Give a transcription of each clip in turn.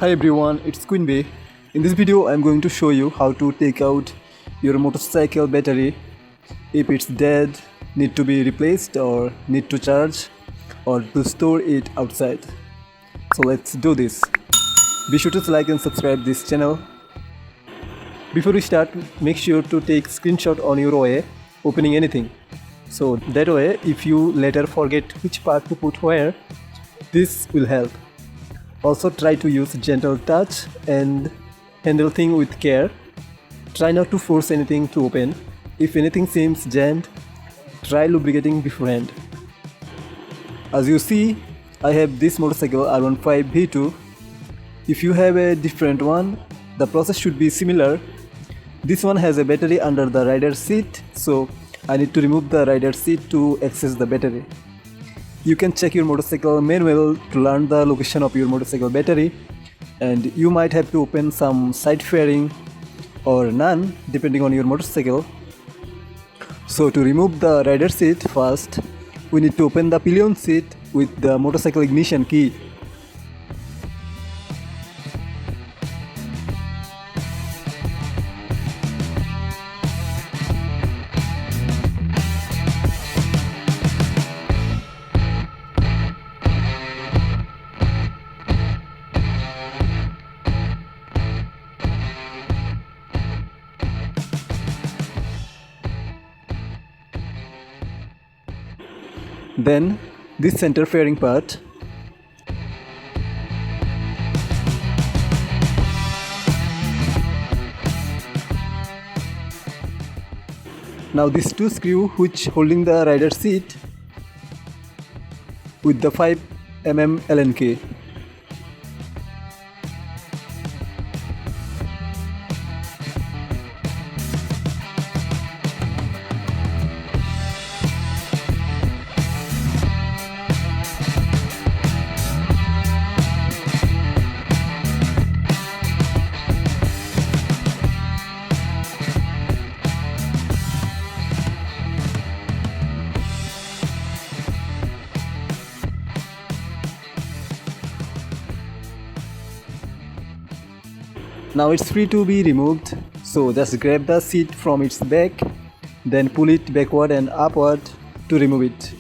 Hi everyone, it's Queen Bee. In this video I'm going to show you how to take out your motorcycle battery if it's dead, need to be replaced or need to charge or to store it outside. So let's do this. Be sure to like and subscribe this channel. Before we start, make sure to take screenshot on your way opening anything. So that way if you later forget which part to put where, this will help. Also try to use gentle touch and handle things with care. Try not to force anything to open. If anything seems jammed, try lubricating beforehand. As you see, I have this motorcycle R15 V2. If you have a different one, the process should be similar. This one has a battery under the rider seat, so I need to remove the rider seat to access the battery. You can check your motorcycle manual to learn the location of your motorcycle battery, and you might have to open some side fairing or none depending on your motorcycle. So to remove the rider seat, first we need to open the pillion seat with the motorcycle ignition key. Then this center fairing part. Now these two screws which holding the rider seat with the 5 mm Allen key. Now it's free to be removed, so just grab the seat from its back, then pull it backward and upward to remove it.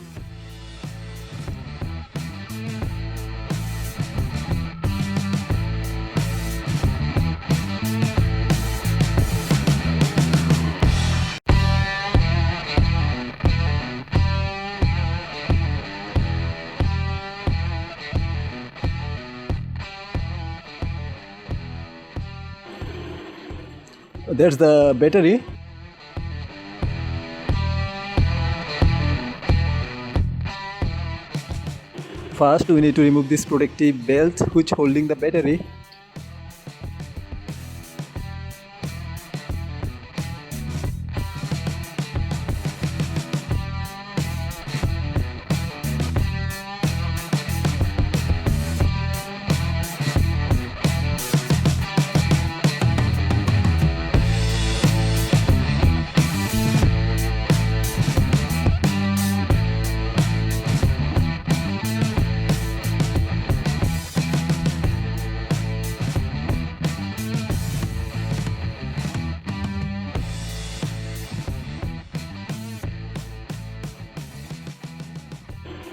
There's the battery. First we need to remove this protective belt which holding the battery.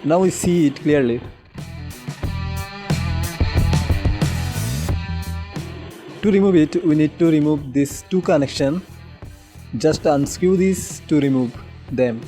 Now we see it clearly. To remove it, we need to remove these two connections. Just unscrew these to remove them.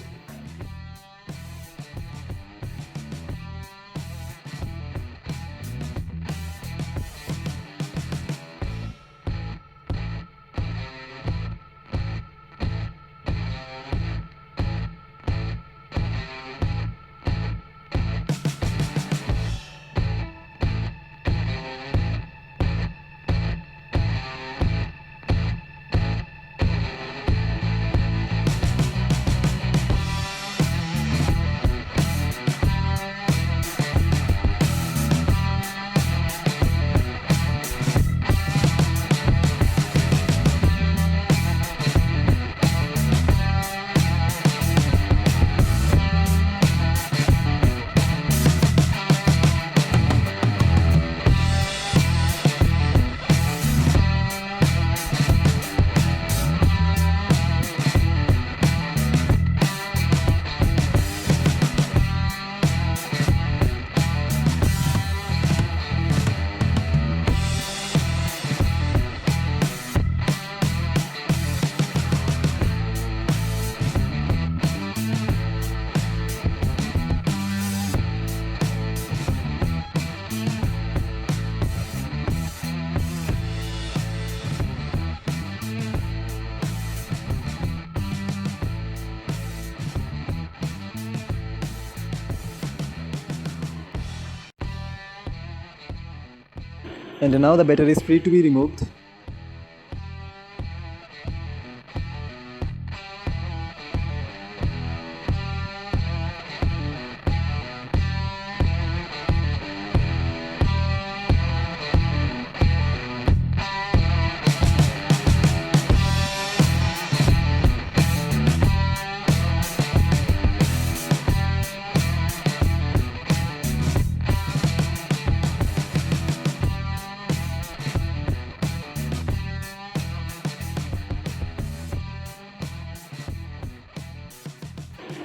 And now the battery is free to be removed.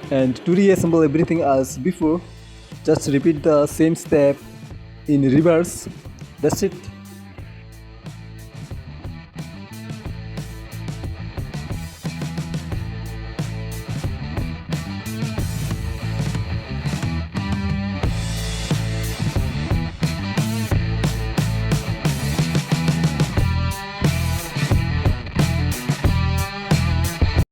And to reassemble everything as before, just repeat the same step in reverse. That's it.